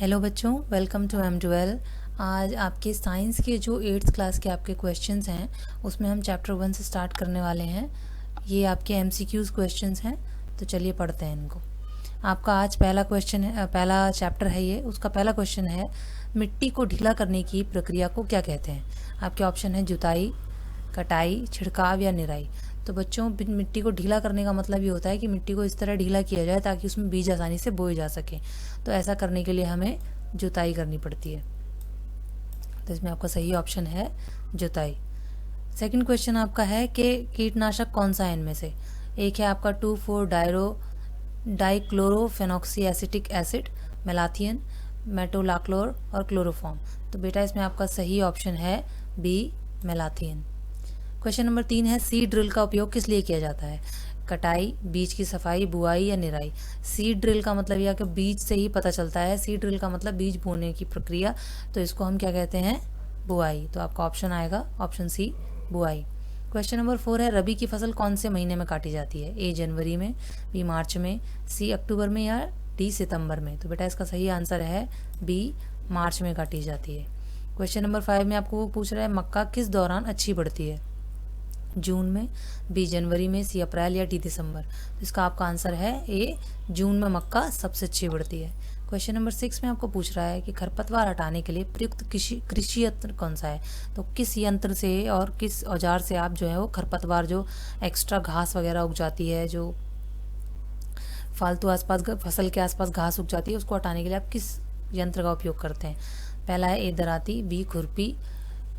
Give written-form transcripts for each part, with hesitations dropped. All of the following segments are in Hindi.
हेलो बच्चों, वेलकम टू M12। आज आपके साइंस के जो 8th क्लास के आपके क्वेश्चंस हैं उसमें हम चैप्टर 1 से स्टार्ट करने वाले हैं। ये आपके MCQs क्वेश्चंस हैं, तो चलिए पढ़ते हैं इनको। आपका आज पहला क्वेश्चन है, पहला चैप्टर है ये। उसका पहला क्वेश्चन है, मिट्टी को ढीला करने की प्रक्रिया को क्या कहते हैं। आपके ऑप्शन है जुताई, कटाई, छिड़काव या निराई। तो बच्चों, मिट्टी को ढीला करने का मतलब ये होता है कि मिट्टी को इस तरह ढीला किया जाए ताकि उसमें बीज आसानी से बोए जा सके। तो ऐसा करने के लिए हमें जुताई करनी पड़ती है। तो इसमें आपका सही ऑप्शन है जुताई। सेकंड क्वेश्चन आपका है कि कीटनाशक कौन सा है इनमें से। एक है आपका 2,4 डाइक्लोरोफेनॉक्सी एसिटिक एसिड, मेलाथियन, मेटोलाक्लोर और क्लोरोफॉर्म। तो बेटा इसमें आपका सही ऑप्शन है बी, मेलाथियन। क्वेश्चन नंबर 3 है, सीड ड्रिल का उपयोग किस लिए किया जाता है। कटाई, बीज की सफाई, बुआई या निराई। सीड ड्रिल का मतलब यह कि बीज से ही पता चलता है। सीड ड्रिल का मतलब बीज बोने की प्रक्रिया, तो इसको हम क्या कहते हैं, बुआई। तो आपका ऑप्शन आएगा ऑप्शन सी, बुआई। क्वेश्चन नंबर 4 है, रबी की फसल कौन से महीने में काटी जाती है। ए जनवरी में, बी मार्च में, सी अक्टूबर में या डी सितंबर में। तो बेटा इसका सही आंसर है बी, मार्च में काटी जाती है। क्वेश्चन नंबर 5 में आपको पूछ रहा है, मक्का किस दौरान अच्छी बढ़ती है। जून में, बी जनवरी में, सी अप्रैल या डी दिसंबर। तो इसका आपका आंसर है ए, जून में मक्का सबसे अच्छी बढ़ती है। क्वेश्चन नंबर 6 में आपको पूछ रहा है कि खरपतवार हटाने के लिए प्रयुक्त कृषि यंत्र कौन सा है। तो किस यंत्र से और किस औजार से आप जो है वो खरपतवार, जो एक्स्ट्रा घास वगैरह उग जाती है, जो फालतू आसपास फसल के आसपास घास उग जाती है, उसको हटाने के लिए आप किस यंत्र का उपयोग करते हैं। पहला है ए दराती, बी खुरपी,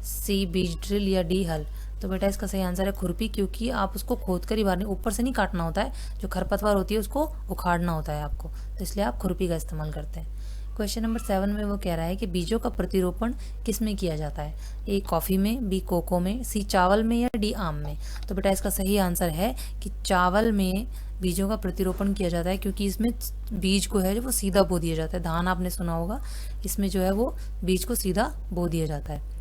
सी बीज ड्रिल या डी हल। तो बेटा इसका सही आंसर है खुरपी, क्योंकि आप उसको खोद कर ही बाहर, ऊपर से नहीं काटना होता है। जो खरपतवार होती है उसको उखाड़ना होता है आपको, तो इसलिए आप खुरपी का इस्तेमाल करते हैं। क्वेश्चन नंबर 7 में वो कह रहा है कि बीजों का प्रतिरोपण किस में किया जाता है। ए कॉफ़ी में, बी कोको में, सी चावल में या डी आम में। तो बेटा इसका सही आंसर है कि चावल में बीजों का प्रतिरोपण किया जाता है, क्योंकि इसमें बीज को है जो वो सीधा बो दिया जाता है। धान आपने सुना होगा, इसमें जो है वो बीज को सीधा बो दिया जाता है।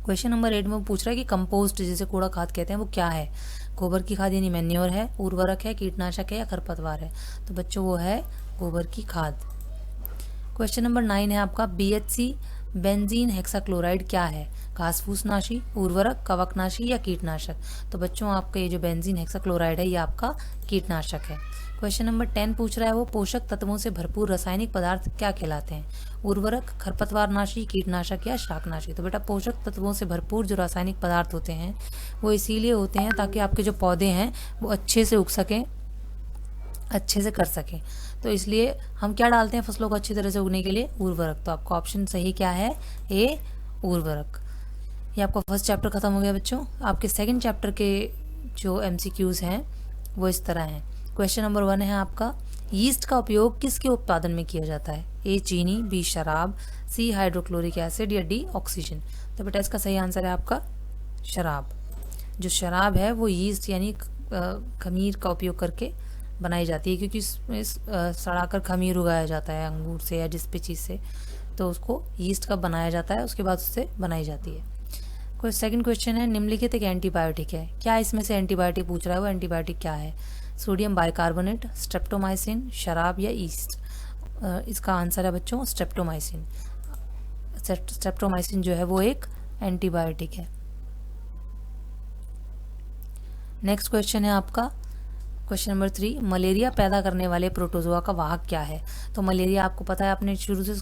क्वेश्चन नंबर 8 में पूछ रहा है कि कंपोस्ट, जिसे कूड़ा खाद कहते हैं, वो क्या है। गोबर की खाद यानी मैन्योर है, उर्वरक है, कीटनाशक है या खरपतवार है। तो बच्चों वो है गोबर की खाद। क्वेश्चन नंबर 9 है आपका, BHC बेंजीन हेक्साक्लोराइड क्या है। घास फूस नाशी, उर्वरक, कवकनाशी या कीटनाशक। तो बच्चों आपका ये जो बेंजीन हेक्साक्लोराइड है ये आपका कीटनाशक है। क्वेश्चन नंबर 10 पूछ रहा है, वो पोषक तत्वों से भरपूर रासायनिक पदार्थ क्या कहलाते हैं। उर्वरक, खरपतवारनाशी, कीटनाशक या शाकनाशी। तो बेटा पोषक तत्वों से भरपूर जो रासायनिक पदार्थ होते हैं वो इसीलिए होते हैं ताकि आपके जो पौधे हैं वो अच्छे से उग सकें, अच्छे से कर सकें। तो इसलिए हम क्या डालते हैं फसलों को अच्छी तरह से उगने के लिए, उर्वरक। तो आपका ऑप्शन सही क्या है, ए, उर्वरक। ये आपका फर्स्ट चैप्टर खत्म हो गया बच्चों। आपके सेकंड चैप्टर के जो MCQs हैं वो इस तरह हैं। क्वेश्चन नंबर 1 है आपका, यीस्ट का उपयोग किसके उत्पादन में किया जाता है। ए चीनी, बी शराब, सी हाइड्रोक्लोरिक एसिड या डी ऑक्सीजन। तो बेटा इसका सही आंसर है आपका शराब। जो शराब है वो यीस्ट यानी खमीर का उपयोग करके बनाई जाती है, क्योंकि इसमें सड़ाकर खमीर उगाया जाता है अंगूर से या जिस भी चीज़ से, तो उसको यीस्ट का बनाया जाता है, उसके बाद उससे बनाई जाती है। कोई सेकंड क्वेश्चन है, निम्नलिखित एक एंटीबायोटिक है, क्या इसमें से एंटीबायोटिक पूछ रहा है, वो एंटीबायोटिक क्या है। सोडियम बाइकार्बोनेट, स्ट्रेप्टोमाइसिन, शराब या ईस्ट। इसका आंसर है बच्चों स्ट्रेप्टोमाइसिन। स्ट्रेप्टोमाइसिन जो है वो एक एंटीबायोटिक है। नेक्स्ट क्वेश्चन है आपका क्वेश्चन नंबर 3, मलेरिया पैदा करने वाले प्रोटोजोआ का वाहक क्या है। तो मलेरिया आपको पता है, आपने शुरू से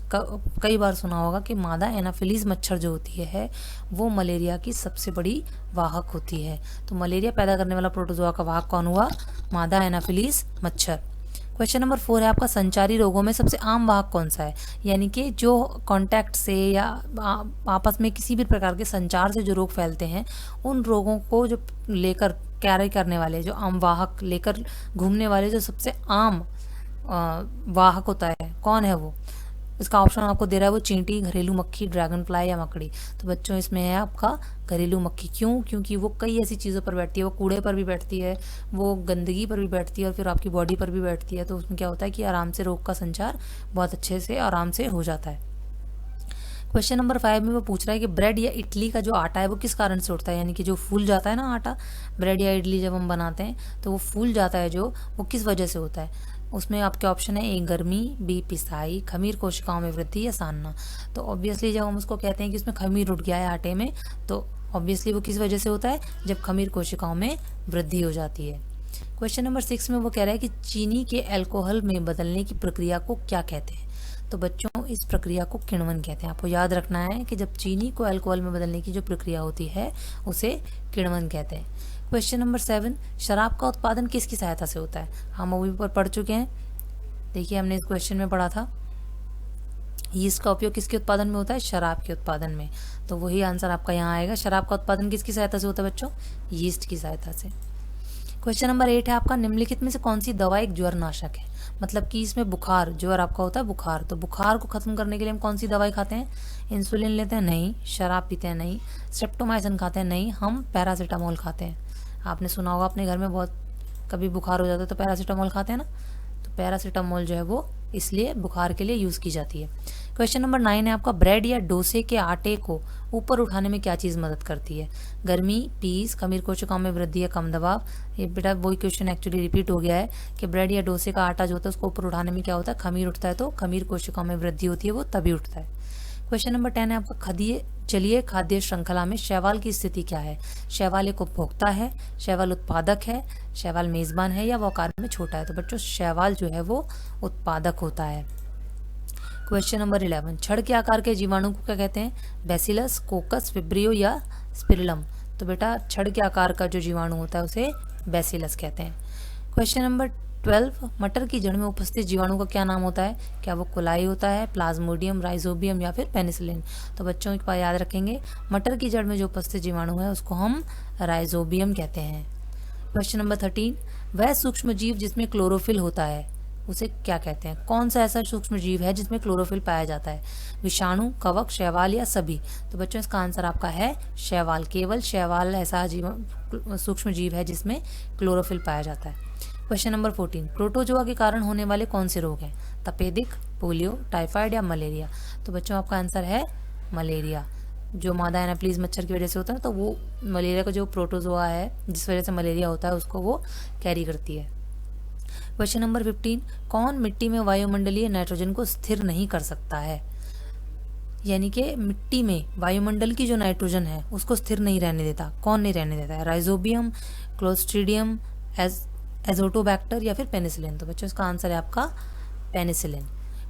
कई बार सुना होगा कि मादा एनाफिलीज मच्छर जो होती है वो मलेरिया की सबसे बड़ी वाहक होती है। तो मलेरिया पैदा करने वाला प्रोटोजोआ का वाहक कौन हुआ, मादा एनाफिलीज मच्छर। क्वेश्चन नंबर 4 है आपका, संचारी रोगों में सबसे आम वाहक कौन सा है। यानी कि जो कांटेक्ट से या आपस में किसी भी प्रकार के संचार से जो रोग फैलते हैं, उन रोगों को जो लेकर कैरी करने वाले, जो आम वाहक लेकर घूमने वाले जो सबसे आम वाहक होता है, कौन है वो। इसका ऑप्शन आपको दे रहा है वो चींटी, घरेलू मक्खी, ड्रैगन फ्लाई या मकड़ी। तो बच्चों इसमें है आपका घरेलू मक्खी। क्यों, क्योंकि वो कई ऐसी चीज़ों पर बैठती है, वो कूड़े पर भी बैठती है, वो गंदगी पर भी बैठती है और फिर आपकी बॉडी पर भी बैठती है। तो उसमें क्या होता है कि आराम से रोग का संचार बहुत अच्छे से आराम से हो जाता है। क्वेश्चन नंबर 5 में वो पूछ रहा है कि ब्रेड या इडली का जो आटा है वो किस कारण से उठता है। यानी कि जो फूल जाता है ना आटा, ब्रेड या इडली जब हम बनाते हैं तो वो फूल जाता है, जो वो किस वजह से होता है। उसमें आपके ऑप्शन है ए गर्मी, बी पिसाई, खमीर कोशिकाओं में वृद्धि या सानना। तो ऑब्वियसली जब हम उसको कहते हैं कि उसमें खमीर उठ गया है आटे में, तो ऑब्वियसली वो किस वजह से होता है, जब खमीर कोशिकाओं में वृद्धि हो जाती है। क्वेश्चन नंबर 6 में वो कह रहा है कि चीनी के अल्कोहल में बदलने की प्रक्रिया को क्या कहते हैं। तो बच्चों इस प्रक्रिया को किण्वन कहते हैं। आपको याद रखना है कि जब चीनी को अल्कोहल में बदलने की जो प्रक्रिया होती है उसे किण्वन कहते हैं। क्वेश्चन नंबर 7, शराब का उत्पादन किसकी सहायता से होता है। हम अभी पर पढ़ चुके हैं, देखिए हमने इस क्वेश्चन में पढ़ा था, यीस्ट का उपयोग किसके उत्पादन में होता है, शराब के उत्पादन में। तो वही आंसर आपका यहाँ आएगा, शराब का उत्पादन किसकी सहायता से होता है बच्चों, यीस्ट की सहायता से। क्वेश्चन नंबर 8 है आपका, निम्नलिखित में से कौन सी दवा एक ज्वरनाशक है। मतलब कि इसमें बुखार, ज्वर आपका होता है बुखार, तो बुखार को खत्म करने के लिए हम कौन सी दवाई खाते हैं, इंसुलिन लेते हैं नहीं, शराब पीते हैं नहीं, स्ट्रेप्टोमाइसिन खाते हैं नहीं, हम पैरासीटामोल खाते हैं। आपने सुना होगा अपने घर में बहुत कभी बुखार हो जाता है तो पैरासीटामोल खाते हैं ना, तो पैरासीटामोल जो है वो इसलिए बुखार के लिए यूज़ की जाती है। क्वेश्चन नंबर 9 है आपका, ब्रेड या डोसे के आटे को ऊपर उठाने में क्या चीज़ मदद करती है। गर्मी, पीस, खमीर कोशिकाओं में वृद्धि या कम दबाव। ये बेटा वही क्वेश्चन एक्चुअली रिपीट हो गया है कि ब्रेड या डोसे का आटा जो होता है उसको ऊपर उठाने में क्या होता है, खमीर उठता है, तो खमीर कोशिकाओं में वृद्धि होती है, वो तभी उठता है। क्वेश्चन नंबर 10 है आपका, जलीय खाद्य श्रृंखला में शैवाल की स्थिति क्या है। शैवाल एक उपभोक्ता है, शैवाल उत्पादक है, शैवाल मेजबान है या वो आकार में छोटा है। तो बच्चों शैवाल जो है वो उत्पादक होता है। क्वेश्चन नंबर 11, छड़ के आकार के जीवाणु को क्या कहते हैं, बैसिलस, कोकस, विब्रियो या स्पिरिलम। तो बेटा छड़ के आकार का जो जीवाणु होता है उसे बैसिलस कहते हैं। क्वेश्चन नंबर 12, मटर की जड़ में उपस्थित जीवाणु का क्या नाम होता है। क्या वो कोलाई होता है, प्लाज्मोडियम, राइजोबियम या फिर पेनिसिलिन। तो बच्चों एक बार याद रखेंगे, मटर की जड़ में जो उपस्थित जीवाणु है उसको हम राइजोबियम कहते हैं। क्वेश्चन नंबर 13, वह सूक्ष्म जीव जिसमें क्लोरोफिल होता है उसे क्या कहते हैं। कौन सा ऐसा सूक्ष्म जीव है जिसमें क्लोरोफिल पाया जाता है, विषाणु, कवक, शैवाल या सभी। तो बच्चों इसका आंसर आपका है शैवाल। केवल शैवाल ऐसा सूक्ष्म जीव है जिसमें क्लोरोफिल पाया जाता है। क्वेश्चन नंबर 14, प्रोटोजोआ के कारण होने वाले कौन से रोग हैं, तपेदिक, पोलियो, टाइफाइड या मलेरिया। तो बच्चों आपका आंसर है मलेरिया। जो मादा एनाप्लीज मच्छर की वजह से होता है तो वो मलेरिया का जो प्रोटोजोआ है जिस वजह से मलेरिया होता है उसको वो कैरी करती है। क्वेश्चन नंबर 15, कौन मिट्टी में वायुमंडलीय नाइट्रोजन को स्थिर नहीं कर सकता है। यानी कि मिट्टी में वायुमंडल की जो नाइट्रोजन है उसको स्थिर नहीं रहने देता, कौन नहीं रहने देता है, राइजोबियम, क्लोस्ट्रीडियम, एजोटोबैक्टर या फिर पेनिसिलिन। तो बच्चों इसका आंसर है आपका पेनिसिलिन।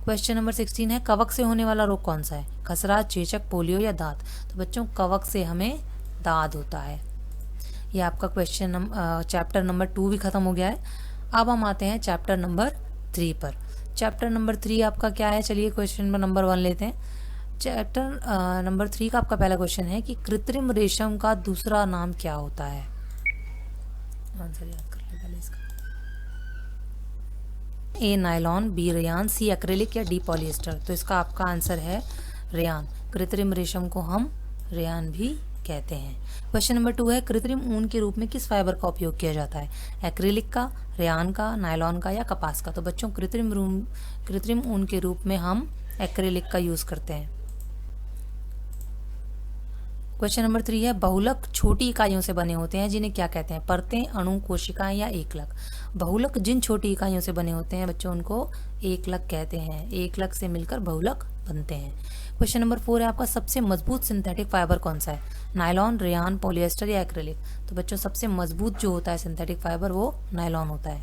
क्वेश्चन नंबर 16 है, कवक से होने वाला रोग कौन सा है, खसरा, चेचक, पोलियो या दांत। तो बच्चों कवक से हमें दाद होता है। ये आपका क्वेश्चन चैप्टर नंबर 2 भी खत्म हो गया है। अब हम आते हैं चैप्टर नंबर 3 पर। चैप्टर नंबर 3 आपका क्या है, चलिए क्वेश्चन नंबर 1 लेते हैं। चैप्टर नंबर 3 का आपका पहला क्वेश्चन है कि कृत्रिम रेशम का दूसरा नाम क्या होता है। आंसर याद कर ले पहले इसका। ए नायलॉन, बी रेयान, सी एक्रेलिक या डी पॉलिएस्टर। तो इसका आपका आंसर है रेयान। कृत्रिम रेशम को हम रेयान भी कहते हैं। क्वेश्चन नंबर 2 है, कृत्रिम ऊन के रूप में किस फाइबर का उपयोग किया जाता है, एक्रेलिक का, रेयान का, नायलॉन का या कपास का। तो बच्चों कृत्रिम ऊन के रूप में हम एक्रेलिक का यूज करते हैं। क्वेश्चन नंबर 3 है, बहुलक छोटी इकाइयों से बने होते हैं जिन्हें क्या कहते हैं, परतें, अणु, कोशिकाएं या एकलक। बहुलक जिन छोटी इकाइयों से बने होते हैं बच्चों उनको एकलक कहते हैं। एकलक से मिलकर बहुलक बनते हैं। क्वेश्चन नंबर 4 है आपका, सबसे मजबूत सिंथेटिक फाइबर कौन सा है, नायलॉन, रेयान, पॉलिएस्टर या एक्रेलिक। तो बच्चों सबसे मजबूत जो होता है सिंथेटिक फाइबर वो नायलॉन होता है।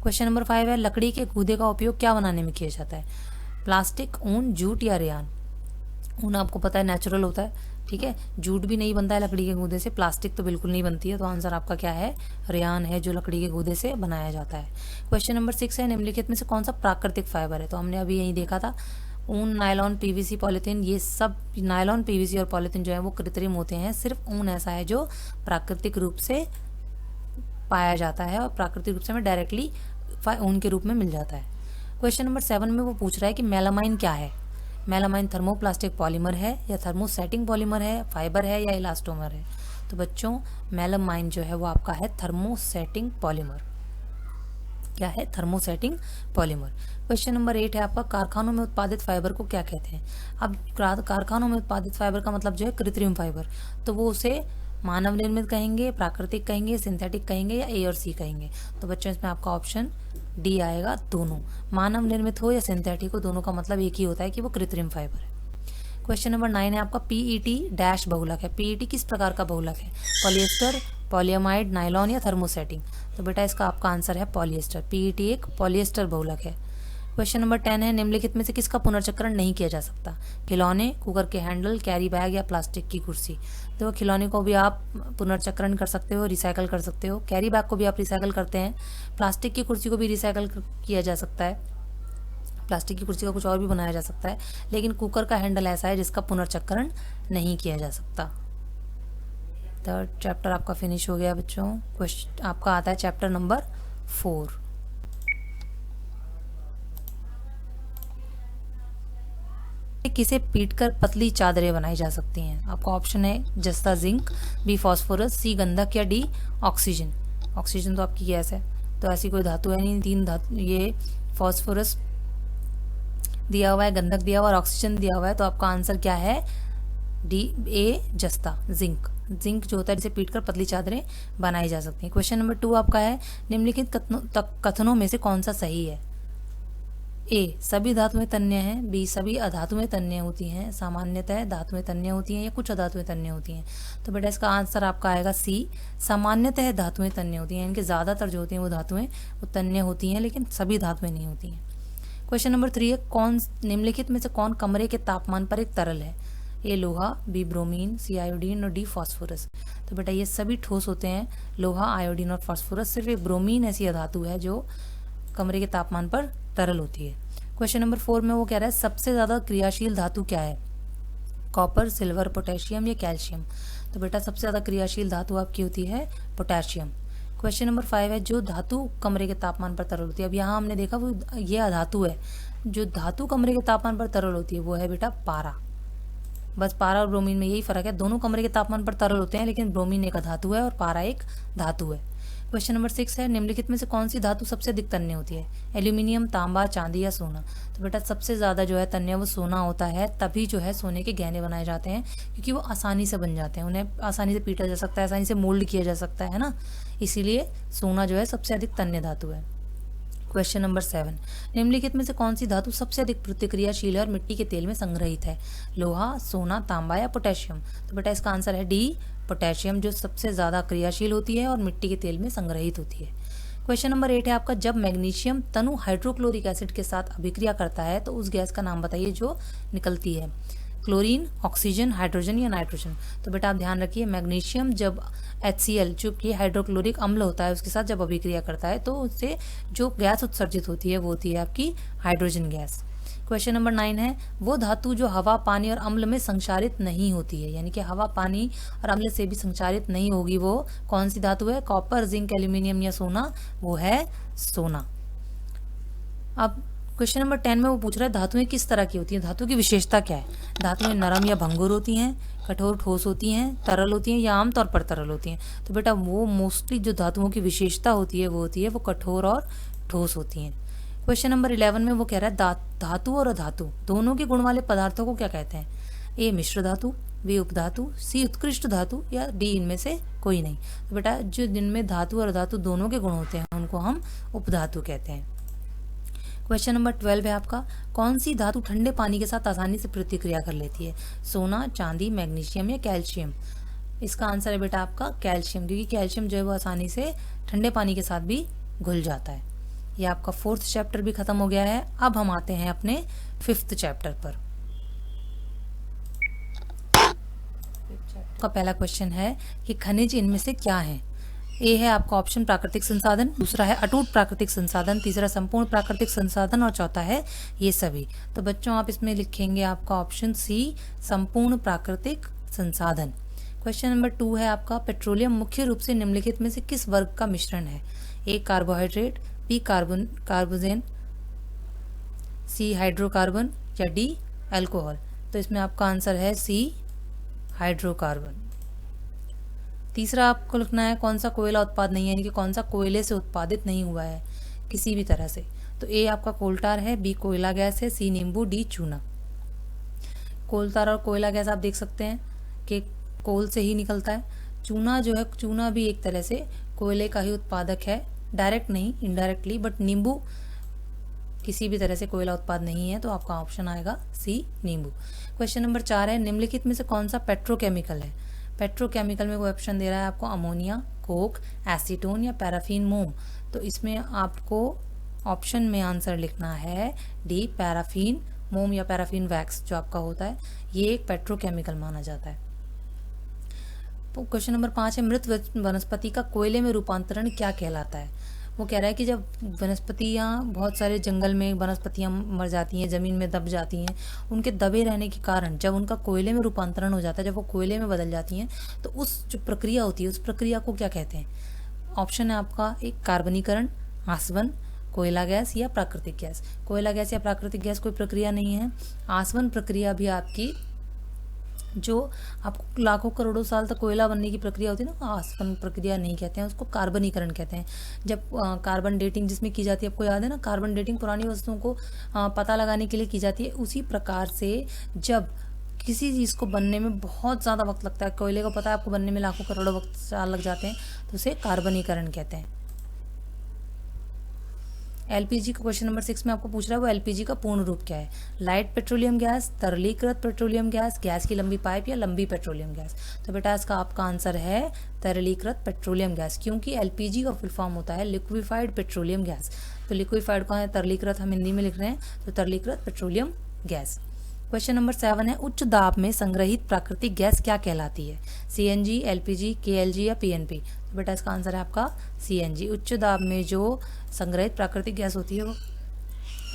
क्वेश्चन नंबर 5 है, लकड़ी के गूदे का उपयोग क्या बनाने में किया जाता है, प्लास्टिक, ऊन, जूट या रेयान। ऊन आपको पता है नेचुरल होता है, ठीक है, जूट भी नहीं बनता है लकड़ी के गूदे से, प्लास्टिक तो बिल्कुल नहीं बनती है। तो आंसर आपका क्या है, रेयान है जो लकड़ी के गूदे से बनाया जाता है। क्वेश्चन नंबर 6 है, निम्नलिखित में से कौन सा प्राकृतिक फाइबर है। तो हमने अभी यही देखा था, ऊन, नायलॉन, पीवीसी, पॉलिथीन, ये सब नायलॉन, पीवीसी और पॉलिथीन जो है वो कृत्रिम होते हैं। सिर्फ ऊन ऐसा है जो प्राकृतिक रूप से पाया जाता है और प्राकृतिक रूप से हमें डायरेक्टली ऊन के रूप में मिल जाता है। क्वेश्चन नंबर 7 में वो पूछ रहा है कि मेलामाइन क्या है। मेलामाइन थर्मोप्लास्टिक पॉलीमर है या थर्मोसेटिंग पॉलीमर है, फाइबर है या इलास्टोमर है। तो बच्चों मेलामाइन जो है वो आपका है थर्मोसेटिंग पॉलीमर। क्या है, थर्मोसेटिंग पॉलीमर। क्वेश्चन नंबर 8 है आपका, कारखानों में उत्पादित फाइबर को क्या कहते हैं। अब कारखानों में उत्पादित फाइबर का मतलब जो है कृत्रिम फाइबर, तो वो उसे मानव निर्मित कहेंगे, प्राकृतिक कहेंगे, सिंथेटिक कहेंगे या ए और सी कहेंगे? तो बच्चों इसमें आपका ऑप्शन डी आएगा, दोनों। मानव निर्मित हो या सिंथेटिक हो, दोनों का मतलब एक ही होता है कि वो कृत्रिम फाइबर है। क्वेश्चन नंबर 9 है आपका पीईटी डैश बहुलक है। पीईटी किस प्रकार का बहुलक है? पॉलिएस्टर, पॉलिएमाइड, नायलॉन या थर्मोसेटिंग? तो बेटा इसका आपका आंसर है पॉलिएस्टर। पीईटी एक पॉलिएस्टर बहुलक है। क्वेश्चन नंबर 10 है निम्नलिखित में से किसका पुनर्चक्रण नहीं किया जा सकता? खिलौने, कुकर के हैंडल, कैरी बैग या प्लास्टिक की कुर्सी? तो खिलौने को भी आप पुनर्चक्रण कर सकते हो, रिसाइकल कर सकते हो। कैरी बैग को भी आप रिसाइकल करते हैं। प्लास्टिक की कुर्सी को भी रिसाइकल किया जा सकता है। प्लास्टिक की कुर्सी का कुछ और भी बनाया जा सकता है, लेकिन कुकर का हैंडल ऐसा है जिसका पुनर्चक्रण नहीं किया जा सकता। थर्ड चैप्टर आपका फिनिश हो गया बच्चों। क्वेश्चन आपका आता है चैप्टर नंबर 4। किसे पीटकर पतली चादरें बनाई जा सकती हैं? आपका ऑप्शन है जस्ता जिंक, बी फॉस्फोरस, सी गंधक या डी ऑक्सीजन? ऑक्सीजन तो आपकी गैस है, तो ऐसी कोई धातु है नहीं। तीन धातु, ये फॉस्फोरस दिया हुआ है, गंधक दिया हुआ और ऑक्सीजन दिया हुआ है, तो आपका आंसर क्या है? डी ए जस्ता जिंक। जिंक जो होता है जिसे पीटकर पतली चादरें बनाई जा सकती हैं। क्वेश्चन नंबर 2 आपका है निम्नलिखित कथनों में से कौन सा सही है? ए सभी धातुएं तन्य हैं, बी सभी अधातुएं तन्य होती हैं, सामान्यतः धातुएं तन्य होती हैं या कुछ अधातुएं तन्य होती हैं? तो बेटा इसका आंसर आपका आएगा सी, सामान्यतः धातुएं तन्य होती हैं। इनके ज्यादातर जो होती हैं वो धातुएं वो तन्य होती हैं, लेकिन सभी धातुएं नहीं होती हैं। क्वेश्चन नंबर 3 है कौन निम्नलिखित में से कौन कमरे के तापमान पर एक तरल है? ए लोहा, बी ब्रोमीन, सी आयोडीन और डी फास्फोरस? तो बेटा ये सभी ठोस होते हैं, लोहा, आयोडीन और फास्फोरस। सिर्फ एक ब्रोमीन ऐसी धातु है जो कमरे के तापमान पर तरल होती है। क्वेश्चन नंबर 4 में वो कह रहा है सबसे ज्यादा क्रियाशील धातु क्या है? कॉपर, सिल्वर, पोटेशियम या कैल्शियम? तो बेटा सबसे ज्यादा क्रियाशील धातु आपकी होती है पोटेशियम। क्वेश्चन नंबर 5 है जो धातु कमरे के तापमान पर तरल होती है? अब यहाँ हमने देखा वो ये अधातु है। जो धातु कमरे के तापमान पर तरल होती है वो है बेटा पारा। बस पारा और ब्रोमीन में यही फर्क है, दोनों कमरे के तापमान पर तरल होते हैं, लेकिन ब्रोमीन एक धातु है और पारा एक धातु है। क्वेश्चन नंबर 6 है निम्नलिखित में से कौन सी धातु सबसे अधिक तन्य होती है? एल्यूमिनियम, तांबा, चांदी या सोना? तो बेटा सबसे ज्यादा जो है तन्य वो सोना होता है, तभी जो है सोने के गहने बनाए जाते हैं, क्योंकि वो आसानी से बन जाते हैं, उन्हें आसानी से पीटा जा सकता है, आसानी से मोल्ड किया जा सकता है ना, इसीलिए सोना जो है सबसे अधिक तन्य धातु है। क्वेश्चन नंबर 7 निम्नलिखित में से कौन सी धातु सबसे अधिक प्रतिक्रियाशील है और मिट्टी के तेल में संग्रहित है? लोहा, सोना, तांबा या पोटेशियम? तो बेटा इसका आंसर है डी पोटेशियम, जो सबसे ज्यादा क्रियाशील होती है और मिट्टी के तेल में संग्रहित होती है। क्वेश्चन नंबर 8 है आपका जब मैग्नीशियम तनु हाइड्रोक्लोरिक एसिड के साथ अभिक्रिया करता है तो उस गैस का नाम बताइए जो निकलती है? क्लोरीन, ऑक्सीजन, हाइड्रोजन या नाइट्रोजन? तो बेटा आप ध्यान रखिए मैग्नीशियम जब HCl जो कि हाइड्रोक्लोरिक अम्ल होता है उसके साथ जब अभिक्रिया करता है तो उससे जो गैस उत्सर्जित होती है वो होती है आपकी हाइड्रोजन गैस। क्वेश्चन नंबर 9 है वो धातु जो हवा, पानी और अम्ल में संक्षारित नहीं होती है, यानी कि हवा, पानी और अम्ल से भी संक्षारित नहीं होगी, वो कौन सी धातु है? कॉपर, जिंक, एल्यूमिनियम या सोना? वो है सोना। अब क्वेश्चन नंबर 10 में वो पूछ रहा है धातुएं किस तरह की होती हैं, धातु की विशेषता क्या है? धातुएं नरम या भंगुर होती हैं, कठोर ठोस होती हैं, तरल होती हैं या आमतौर पर तरल होती हैं? तो बेटा वो मोस्टली जो धातुओं की विशेषता होती है वो कठोर और ठोस होती हैं। क्वेश्चन नंबर 11 में वो कह रहा है धातु और अधातु दोनों के गुण वाले पदार्थों को क्या कहते हैं? ए मिश्र धातु, बी उपधातु, सी उत्कृष्ट धातु या डी इनमें से कोई नहीं? तो बेटा जो जिनमें धातु और अधातु दोनों के गुण होते हैं उनको हम उपधातु कहते हैं। क्वेश्चन नंबर 12 है आपका कौन सी धातु ठंडे पानी के साथ आसानी से प्रतिक्रिया कर लेती है? सोना, चांदी, मैग्नीशियम या कैल्शियम? इसका आंसर है बेटा आपका कैल्शियम, क्योंकि कैल्शियम जो है वो आसानी से ठंडे पानी के साथ भी घुल जाता है। ये आपका 4th चैप्टर भी खत्म हो गया है। अब हम आते हैं अपने 5th चैप्टर पर। का पहला क्वेश्चन है कि खनिज इनमें से क्या है? ए है आपका ऑप्शन प्राकृतिक संसाधन, दूसरा है अटूट प्राकृतिक संसाधन, तीसरा संपूर्ण प्राकृतिक संसाधन और चौथा है ये सभी। तो बच्चों आप इसमें लिखेंगे आपका ऑप्शन सी संपूर्ण प्राकृतिक संसाधन। क्वेश्चन नंबर 2 है आपका पेट्रोलियम मुख्य रूप से निम्नलिखित में से किस वर्ग का मिश्रण है? ए कार्बोहाइड्रेट, बी कार्बोजेन, सी हाइड्रोकार्बन या डी अल्कोहल? तो इसमें आपका आंसर है सी हाइड्रोकार्बन। तीसरा आपको लिखना है कौन सा कोयला उत्पाद नहीं है, यानी कि कौन सा कोयले से उत्पादित नहीं हुआ है किसी भी तरह से। तो ए आपका कोलटार है, बी कोयला गैस है, सी नींबू, डी चूना। कोलटार और कोयला गैस आप देख सकते हैं कि कोल से ही निकलता है, चूना जो है, चूना भी एक तरह से कोयले का ही उत्पादक है, डायरेक्ट नहीं, इनडायरेक्टली, बट नींबू किसी भी तरह से कोयला उत्पाद नहीं है, तो आपका ऑप्शन आएगा सी, नींबू। क्वेश्चन नंबर 4 है, निम्नलिखित में से कौन सा पेट्रोकेमिकल है? पेट्रोकेमिकल में कोई ऑप्शन दे रहा है आपको अमोनिया, कोक, एसीटोन या पैराफिन मोम। तो इसमें आपको ऑप्शन में आंसर लिखना है डी, पैराफिन मोम या पैराफिन वैक्स जो आपका होता है, ये एक पेट्रोकेमिकल माना जाता है। क्वेश्चन नंबर 5 है, मृत वनस्पति का कोयले में रूपांतरण क्या कहलाता है? वो कह रहा है कि जब वनस्पतियाँ, बहुत सारे जंगल में वनस्पतियाँ मर जाती हैं, ज़मीन में दब जाती हैं, उनके दबे रहने के कारण जब उनका कोयले में रूपांतरण हो जाता है, जब वो कोयले में बदल जाती हैं, तो उस जो प्रक्रिया होती है उस प्रक्रिया को क्या कहते हैं? ऑप्शन है आपका एक, कार्बनीकरण, आसवन, कोयला गैस या प्राकृतिक गैस। कोयला गैस या प्राकृतिक गैस कोई प्रक्रिया नहीं है। आसवन प्रक्रिया भी आपकी, जो आपको लाखों करोड़ों साल तक कोयला बनने की प्रक्रिया होती है ना, आसवन प्रक्रिया नहीं कहते हैं उसको, कार्बनीकरण कहते हैं। जब कार्बन डेटिंग जिसमें की जाती है, आपको याद है ना, कार्बन डेटिंग पुरानी वस्तुओं को पता लगाने के लिए की जाती है। उसी प्रकार से जब किसी चीज़ को बनने में बहुत ज़्यादा वक्त लगता है, कोयले को पता है आपको बनने में लाखों करोड़ों वक्त साल लग जाते हैं, तो उसे कार्बनीकरण कहते हैं। एलपीजी का क्वेश्चन नंबर 6 में आपको पूछ रहा है, वो एलपीजी का पूर्ण रूप क्या है? लाइट पेट्रोलियम गैस, तरलीकृत पेट्रोलियम गैस, गैस की लंबी पाइप या लंबी पेट्रोलियम गैस। तो बेटा इसका आपका आंसर है तरलीकृत पेट्रोलियम गैस, क्योंकि एलपीजी का फुल फॉर्म होता है लिक्विफाइड पेट्रोलियम गैस। तो लिक्विफाइड का है तरलीकृत, हम हिंदी में लिख रहे हैं, तो तरलीकृत पेट्रोलियम गैस। क्वेश्चन नंबर 7 है, उच्च दाब में संग्रहित प्राकृतिक गैस क्या कहलाती है? सीएनजी, एलपीजी, केएलजी या पीएनपी। तो बेटा इसका आंसर है आपका सीएनजी। उच्च दाब में जो संग्रहित प्राकृतिक गैस होती है वो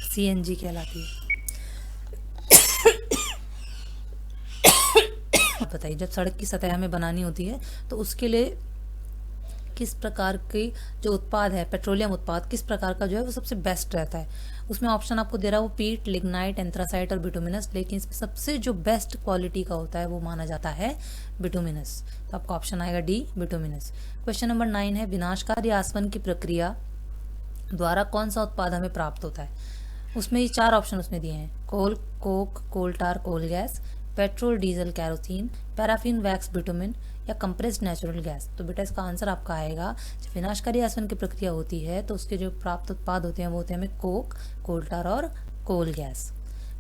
सीएनजी कहलाती है। बताइए, जब सड़क की सतह हमें बनानी होती है तो उसके लिए किस प्रकार की जो उत्पाद है, पेट्रोलियम उत्पाद, किस प्रकार का जो है वो सबसे बेस्ट रहता है? उसमें ऑप्शन आपको दे रहा है वो पीट, लिग्नाइट, एंथ्रासाइट और बिटुमिनस, लेकिन इसमें सबसे जो बेस्ट क्वालिटी का होता है वो माना जाता है बिटुमिनस। तो आपका ऑप्शन आएगा डी, बिटुमिनस। क्वेश्चन नंबर 9 है, विनाशकारी आसवन की प्रक्रिया द्वारा कौन सा उत्पाद हमें प्राप्त होता है? उसमें ये 4 ऑप्शन उसमें दिए हैं, coal, coke, coal tar, coal gas, petrol, diesel, kerosene, paraffin, wax, bitumen या कंप्रेस्ड नेचुरल गैस। तो बेटा इसका आंसर आपका आएगा, जब विनाशकारी आसवन की प्रक्रिया होती है तो उसके जो प्राप्त उत्पाद होते हैं वो होते हैं हमें कोक, कोल टार और कोल गैस।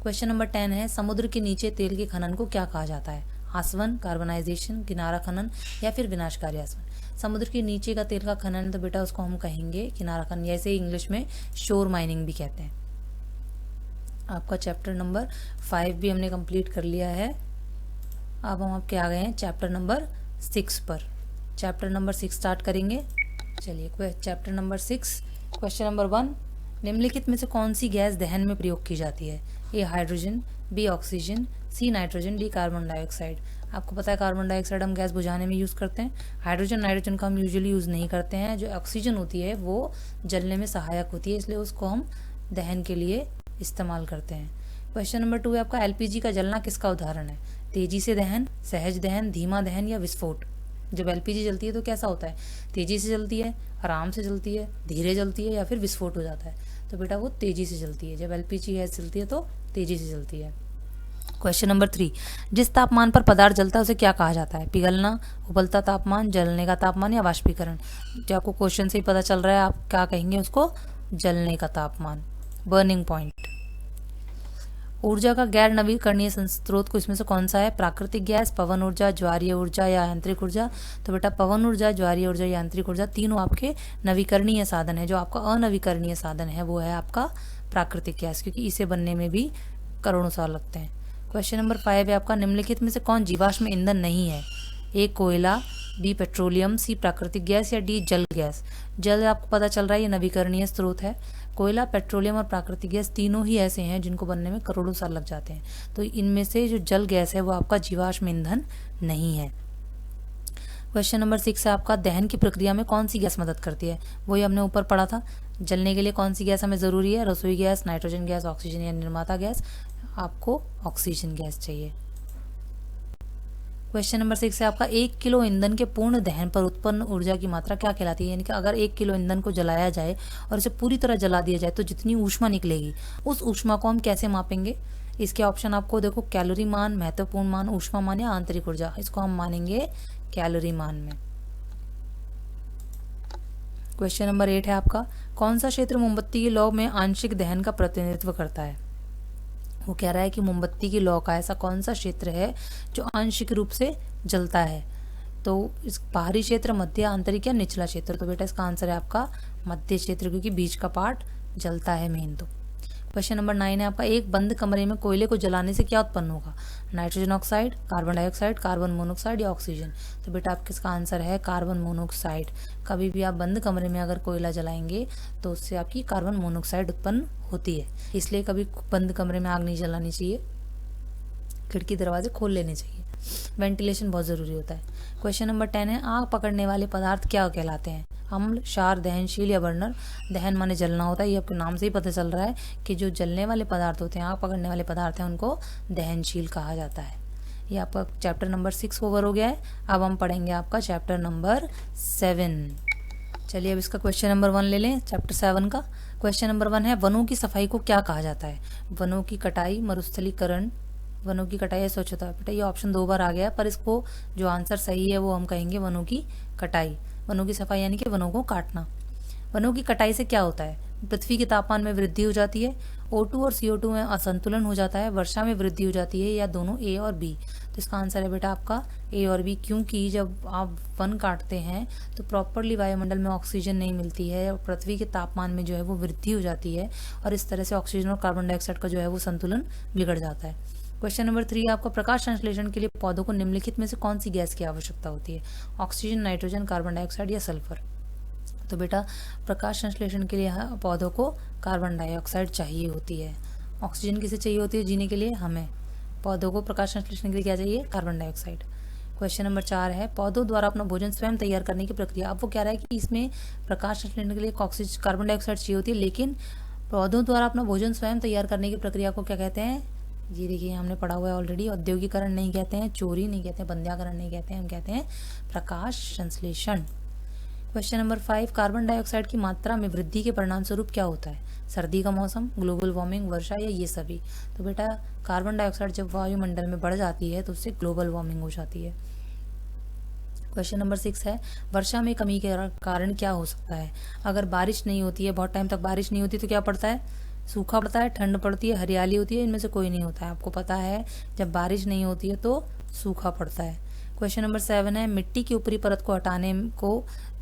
क्वेश्चन नंबर 10 है, समुद्र के नीचे तेल के खनन को क्या कहा जाता है? आसवन, कार्बनाइजेशन, किनारा खनन या फिर विनाशकारी आसवन। समुद्र के नीचे का तेल का खनन, तो बेटा उसको हम कहेंगे किनारा खनन, जैसे इंग्लिश में शोर माइनिंग भी कहते हैं। आपका चैप्टर नंबर 5 भी हमने कंप्लीट कर लिया है। अब हम आपके आ गए हैं चैप्टर नंबर 6 पर। चैप्टर नंबर 6 स्टार्ट करेंगे। चलिए, चैप्टर नंबर 6, क्वेश्चन नंबर 1, निम्नलिखित में से कौन सी गैस दहन में प्रयोग की जाती है? A hydrogen, B oxygen, C nitrogen, D carbon dioxide. आपको पता है कार्बन डाइऑक्साइड हम गैस बुझाने में यूज़ करते हैं। हाइड्रोजन, नाइट्रोजन का हम यूजुअली यूज़ नहीं करते हैं। जो ऑक्सीजन होती है वो जलने में सहायक होती है, इसलिए उसको हम दहन के लिए इस्तेमाल करते हैं। क्वेश्चन नंबर 2 है आपका, एलपीजी का जलना किसका उदाहरण है? तेजी से दहन, सहज दहन, धीमा दहन या विस्फोट। जब एलपीजी जलती है तो कैसा होता है? तेजी से जलती है, आराम से जलती है, धीरे जलती है या फिर विस्फोट हो जाता है? तो बेटा वो तेजी से जलती है। जब एलपीजी गैस जलती है तो तेजी से जलती है। क्वेश्चन नंबर 3, जिस तापमान पर पदार्थ जलता है उसे क्या कहा जाता है? पिघलना, उबलता तापमान, जलने का तापमान या वाष्पीकरण। जो आपको क्वेश्चन से ही पता चल रहा है, आप क्या कहेंगे उसको? जलने का तापमान, बर्निंग पॉइंट। ऊर्जा का गैर नवीकरणीय स्रोत को इसमें से कौन सा है? प्राकृतिक गैस, पवन ऊर्जा, ज्वारीय ऊर्जा या यांत्रिक ऊर्जा। तो बेटा पवन ऊर्जा, ज्वारीय ऊर्जा, यांत्रिक ऊर्जा, तीनों आपके नवीकरणीय साधन है। जो आपका अनवीकरणीय साधन है वो है आपका प्राकृतिक गैस, क्योंकि इसे बनने में भी करोड़ों साल लगते हैं। क्वेश्चन नंबर 5 है आपका, निम्नलिखित में से कौन जीवाश्म ईंधन नहीं है? ए कोयला, बी पेट्रोलियम, सी प्राकृतिक गैस या डी जल गैस। जल आपको पता चल रहा है ये नवीकरणीय स्रोत है। कोयला, पेट्रोलियम और प्राकृतिक गैस तीनों ही ऐसे हैं जिनको बनने में करोड़ों साल लग जाते हैं। तो इनमें से जो जल गैस है वो आपका जीवाश्म ईंधन नहीं है। क्वेश्चन नंबर 6 है आपका, दहन की प्रक्रिया में कौन सी गैस मदद करती है? वही हमने ऊपर पढ़ा था। जलने के लिए कौन सी गैस हमें ज़रूरी है? रसोई गैस, नाइट्रोजन गैस, ऑक्सीजन या निर्माता गैस। आपको ऑक्सीजन गैस चाहिए। क्वेश्चन नंबर 6 है आपका, 1 किलो ईंधन के पूर्ण दहन पर उत्पन्न ऊर्जा की मात्रा क्या कहलाती है? यानी कि अगर 1 किलो ईंधन को जलाया जाए और इसे पूरी तरह जला दिया जाए तो जितनी ऊष्मा निकलेगी उस ऊष्मा को हम कैसे मापेंगे? इसके ऑप्शन आपको देखो, कैलोरी मान, महत्वपूर्ण मान, ऊष्मा मान या आंतरिक ऊर्जा। इसको हम मानेंगे कैलोरी मान में। क्वेश्चन नंबर 8 है आपका, कौन सा क्षेत्र मोमबत्ती की लौ में आंशिक दहन का प्रतिनिधित्व करता है? वो कह रहा है कि मोमबत्ती की लौ का ऐसा कौन सा क्षेत्र है जो आंशिक रूप से जलता है? तो इस बाहरी क्षेत्र, मध्य, आंतरिक या निचला क्षेत्र? तो बेटा इसका आंसर है आपका मध्य क्षेत्र, क्योंकि बीच का पार्ट जलता है मेन। तो क्वेश्चन नंबर 9 है आपका, एक बंद कमरे में कोयले को जलाने से क्या उत्पन्न होगा? Nitrogen oxide, carbon dioxide, carbon monoxide या ऑक्सीजन? तो बेटा आपका इसका आंसर है कार्बन मोनोऑक्साइड। कभी भी आप बंद कमरे में अगर कोयला जलाएंगे तो उससे आपकी कार्बन मोनोऑक्साइड उत्पन्न होती है, इसलिए कभी बंद कमरे में आग नहीं जलानी चाहिए, खिड़की दरवाजे खोल लेने चाहिए, वेंटिलेशन बहुत ज़रूरी होता है। क्वेश्चन नंबर 10 है, आग पकड़ने वाले पदार्थ क्या कहलाते हैं? अम्ल, क्षार, दहनशील या बर्नर? दहन माने जलना होता है, ये आपके नाम से ही पता चल रहा है कि जो जलने वाले पदार्थ होते हैं, आग पकड़ने वाले पदार्थ हैं, उनको दहनशील कहा जाता है। ये आपका चैप्टर नंबर 6 ओवर हो गया है। अब हम पढ़ेंगे आपका चैप्टर नंबर 7। चलिए अब इसका क्वेश्चन नंबर 1 ले लें, चैप्टर 7 का। क्वेश्चन नंबर 1 है, वनों की सफाई को क्या कहा जाता है? वनों की कटाई, मरुस्थलीकरण, वनों की कटाई या स्वच्छता? बेटा ये ऑप्शन 2 बार आ गया, पर इसको जो आंसर सही है वो हम कहेंगे वनों की कटाई। वनों की सफाई यानी कि वनों को काटना। वनों की कटाई से क्या होता है? पृथ्वी के तापमान में वृद्धि हो जाती है, O2 और CO2 में असंतुलन हो जाता है, वर्षा में वृद्धि हो जाती है, या दोनों A और B? तो इसका आंसर है बेटा आपका A और B, क्योंकि जब आप वन काटते हैं तो प्रॉपरली वायुमंडल में ऑक्सीजन नहीं मिलती है और पृथ्वी के तापमान में जो है वो वृद्धि हो जाती है, और इस तरह से ऑक्सीजन और कार्बन डाइऑक्साइड का जो है वो संतुलन बिगड़ जाता है। क्वेश्चन नंबर 3 आपका, प्रकाश संश्लेषण के लिए पौधों को निम्नलिखित में से कौन सी गैस की आवश्यकता होती है? ऑक्सीजन, नाइट्रोजन, कार्बन डाइऑक्साइड या सल्फर? तो बेटा प्रकाश संश्लेषण के लिए पौधों को कार्बन डाइऑक्साइड चाहिए होती है। ऑक्सीजन किसे चाहिए होती है जीने के लिए? हमें। पौधों को प्रकाश संश्लेषण के लिए क्या चाहिए? Carbon dioxide. क्वेश्चन नंबर 4 है, पौधों द्वारा अपना भोजन स्वयं तैयार करने की प्रक्रिया। अब वो कह रहा है कि इसमें प्रकाश संश्लेषण के लिए ऑक्सीजन, कार्बन डाइऑक्साइड चाहिए होती है, लेकिन पौधों द्वारा अपना भोजन स्वयं तैयार करने की प्रक्रिया को क्या कहते हैं? ये देखिए हमने पढ़ा हुआ है ऑलरेडी, औद्योगिकरण नहीं कहते हैं, चोरी नहीं कहते हैं, बंध्याकरण नहीं कहते हैं, हम कहते हैं प्रकाश संश्लेषण। क्वेश्चन नंबर 5, कार्बन डाइऑक्साइड की मात्रा में वृद्धि के परिणाम स्वरूप क्या होता है? सर्दी का मौसम, ग्लोबल वार्मिंग, वर्षा या ये सभी? तो बेटा कार्बन डाइऑक्साइड जब वायुमंडल में बढ़ जाती है तो उससे ग्लोबल वार्मिंग हो जाती है। क्वेश्चन नंबर 6 है, वर्षा में कमी के कारण क्या हो सकता है? अगर बारिश नहीं होती है, बहुत टाइम तक बारिश नहीं होती तो क्या पड़ता है? सूखा पड़ता है, ठंड पड़ती है, हरियाली होती है, इनमें से कोई नहीं होता है। आपको पता है जब बारिश नहीं होती है तो सूखा पड़ता है। क्वेश्चन नंबर 7 है, मिट्टी की ऊपरी परत को हटाने को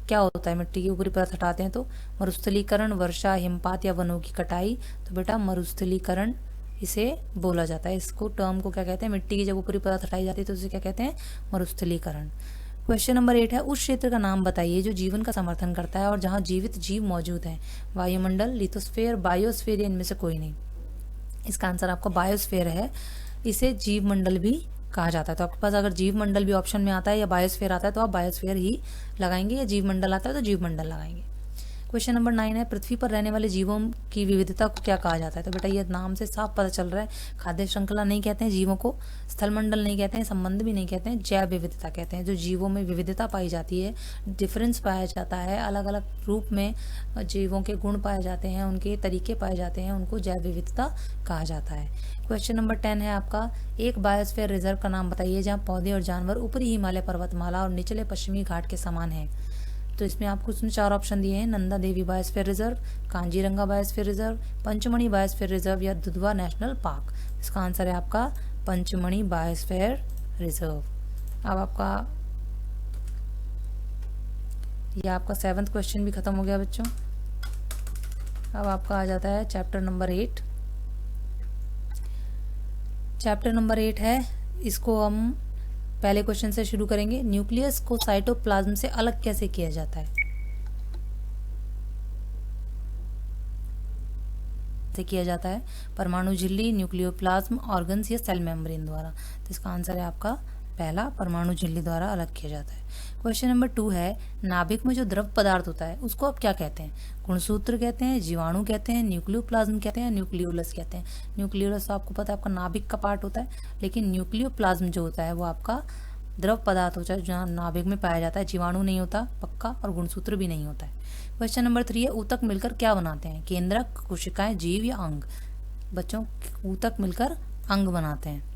क्या होता है? मिट्टी की ऊपरी परत हटाते हैं तो मरुस्थलीकरण, वर्षा, हिमपात या वनों की कटाई? तो बेटा मरुस्थलीकरण इसे बोला जाता है। इसको टर्म को क्या कहते हैं? मिट्टी की जब ऊपरी परत हटाई जाती है तो उसे क्या कहते हैं? मरुस्थलीकरण। क्वेश्चन नंबर 8 है, उस क्षेत्र का नाम बताइए जो जीवन का समर्थन करता है और जहां जीवित जीव मौजूद हैं। वायुमंडल, लिथोस्फीयर, बायोस्फीयर या इनमें से कोई नहीं? इसका आंसर आपका बायोस्फीयर है। इसे जीव मंडल भी कहा जाता है। तो आपके पास अगर जीव मंडल भी ऑप्शन में आता है या बायोस्फीयर आता है तो आप बायोस्फीयर ही लगाएंगे, या जीव मंडल आता है तो जीव मंडल लगाएंगे। क्वेश्चन नंबर 9 है, पृथ्वी पर रहने वाले जीवों की विविधता को क्या कहा जाता है? तो बेटा ये नाम से साफ पता चल रहा है, खाद्य श्रृंखला नहीं कहते हैं जीवों को, स्थल मंडल नहीं कहते हैं, संबंध भी नहीं कहते हैं, जैव विविधता कहते हैं। जो जीवों में विविधता पाई जाती है, डिफरेंस पाया जाता है, अलग अलग रूप में जीवों के गुण पाए जाते हैं, उनके तरीके पाए जाते हैं, उनको जैव विविधता कहा जाता है। क्वेश्चन नंबर 10 है आपका, एक बायोस्फीयर रिजर्व का नाम बताइए जहाँ पौधे और जानवर ऊपरी हिमालय पर्वतमाला और निचले पश्चिमी घाट के समान है। तो इसमें आपको उसने 4 ऑप्शन दिए हैं, Nanda Devi biosphere reserve, Kaziranga biosphere reserve, Pachmarhi biosphere reserve या दुधवा नेशनल पार्क। इसका आंसर है आपका पंचमढ़ी बायोस्फीयर रिजर्व। अब आपका ये आपका 7th क्वेश्चन भी खत्म हो गया बच्चों। अब आपका आ जाता है चैप्टर नंबर 8। चैप्टर नंबर 8 है, इसको हम पहले क्वेश्चन से शुरू करेंगे। न्यूक्लियस को साइटोप्लाज्म से अलग कैसे किया जाता है? से किया जाता है परमाणु झिल्ली, न्यूक्लियोप्लाज्म, ऑर्गन्स या सेल मेम्ब्रेन द्वारा। तो इसका आंसर है आपका पहला, परमाणु झिल्ली द्वारा अलग किया जाता है। क्वेश्चन नंबर 2 है, नाभिक में जो द्रव पदार्थ होता है उसको आप क्या कहते हैं? गुणसूत्र कहते हैं, जीवाणु कहते हैं, न्यूक्लियोप्लाज्म कहते हैं, न्यूक्लियोलस कहते हैं। न्यूक्लियोलस तो आपको पता है आपका नाभिक का पार्ट होता है, लेकिन न्यूक्लियोप्लाज्म जो होता है वो आपका द्रव पदार्थ होता है जहाँ नाभिक में पाया जाता है। जीवाणु नहीं होता पक्का, और गुणसूत्र भी नहीं होता है। क्वेश्चन नंबर 3 है, ऊतक मिलकर क्या बनाते हैं? केंद्रक, कोशिकाएं, जीव या अंग? बच्चों ऊतक मिलकर अंग बनाते हैं।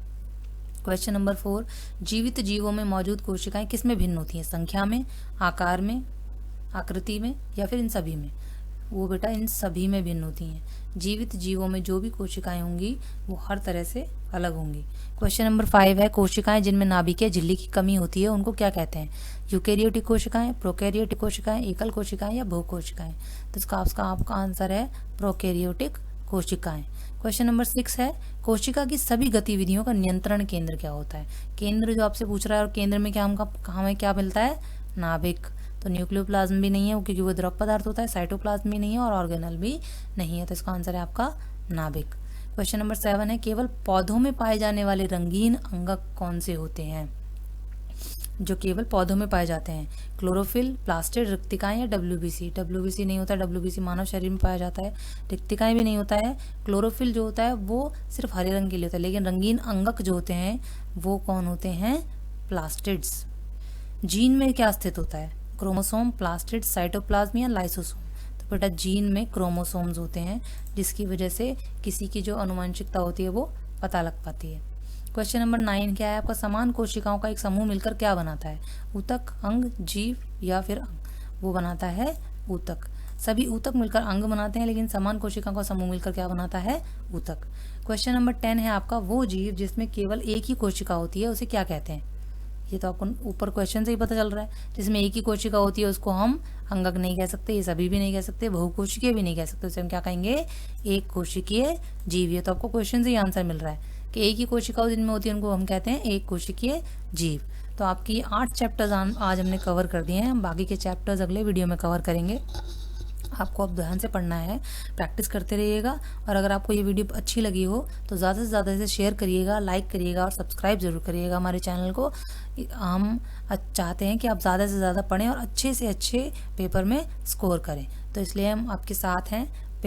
क्वेश्चन नंबर 4, जीवित जीवों में मौजूद कोशिकाएं किस में भिन्न होती हैं? संख्या में, आकार में, आकृति में, या फिर इन सभी में? वो बेटा इन सभी में भिन्न होती हैं। जीवित जीवों में जो भी कोशिकाएं होंगी वो हर तरह से अलग होंगी। क्वेश्चन नंबर 5 है, कोशिकाएं जिनमें नाभिक या झिल्ली की कमी होती है उनको क्या कहते हैं? यूकेरियोटिक कोशिकाएं, प्रोकैरियोटिक कोशिकाएं, एकल कोशिकाएं या बहु कोशिकाएं? तो इसका आपका आंसर है प्रोकैरियोटिक कोशिकाएं। क्वेश्चन नंबर 6 है, कोशिका की सभी गतिविधियों का नियंत्रण केंद्र क्या होता है? केंद्र जो आपसे पूछ रहा है, और केंद्र में क्या हमें क्या मिलता है? नाभिक। तो न्यूक्लियोप्लाज्म भी नहीं है क्योंकि वो द्रव पदार्थ होता है, साइटोप्लाज्म भी नहीं है और ऑर्गेनल भी नहीं है, तो इसका आंसर है आपका नाभिक। क्वेश्चन नंबर 7 है, केवल पौधों में पाए जाने वाले रंगीन अंगक कौन से होते हैं? जो केवल पौधों में पाए जाते हैं, क्लोरोफिल, प्लास्टिड, रिक्तिकाएं या डब्ल्यूबीसी? डब्ल्यूबीसी नहीं होता, डब्ल्यूबीसी मानव शरीर में पाया जाता है। रिक्तिकाएं भी नहीं होता है। क्लोरोफिल जो होता है वो सिर्फ हरे रंग के लिए होता है, लेकिन रंगीन अंगक जो होते हैं वो कौन होते हैं? प्लास्टिड्स। जीन में क्या स्थित होता है? क्रोमोसोम, प्लास्टिड, साइटोप्लाज्म या लाइसोसोम? तो बेटा जीन में क्रोमोसोम्स होते हैं, जिसकी वजह से किसी की जो आनुवंशिकता होती है वो पता लग पाती है। क्वेश्चन नंबर 9 क्या है आपका? समान कोशिकाओं का एक समूह मिलकर क्या बनाता है? ऊतक, अंग, जीव या फिर अंग? वो बनाता है ऊतक। सभी ऊतक मिलकर अंग बनाते हैं, लेकिन समान कोशिकाओं का समूह मिलकर क्या बनाता है? ऊतक। क्वेश्चन नंबर 10 है आपका, वो जीव जिसमें केवल एक ही कोशिका होती है उसे क्या कहते हैं? ये तो आपको ऊपर क्वेश्चन से ही पता चल रहा है। जिसमें एक ही कोशिका होती है उसको हम अंगक नहीं कह सकते, ये सभी भी नहीं कह सकते, बहुकोशिकीय भी नहीं कह सकते, उसे हम क्या कहेंगे? एक कोशिकीय जीव। ये तो आपको क्वेश्चन से ही आंसर मिल रहा है कि एक ही कोशिका जिनमें होती है उनको हम कहते हैं एक कोशिकीय जीव। तो आपकी 8 चैप्टर्स आज हमने कवर कर दिए हैं, हम बाकी के चैप्टर्स अगले वीडियो में कवर करेंगे। आपको अब ध्यान से पढ़ना है, प्रैक्टिस करते रहिएगा, और अगर आपको ये वीडियो अच्छी लगी हो तो ज़्यादा से ज़्यादा इसे शेयर करिएगा, लाइक करिएगा और सब्सक्राइब जरूर करिएगा हमारे चैनल को। हम चाहते हैं कि आप ज़्यादा से ज़्यादा पढ़ें और अच्छे से अच्छे पेपर में स्कोर करें, तो इसलिए हम आपके साथ हैं।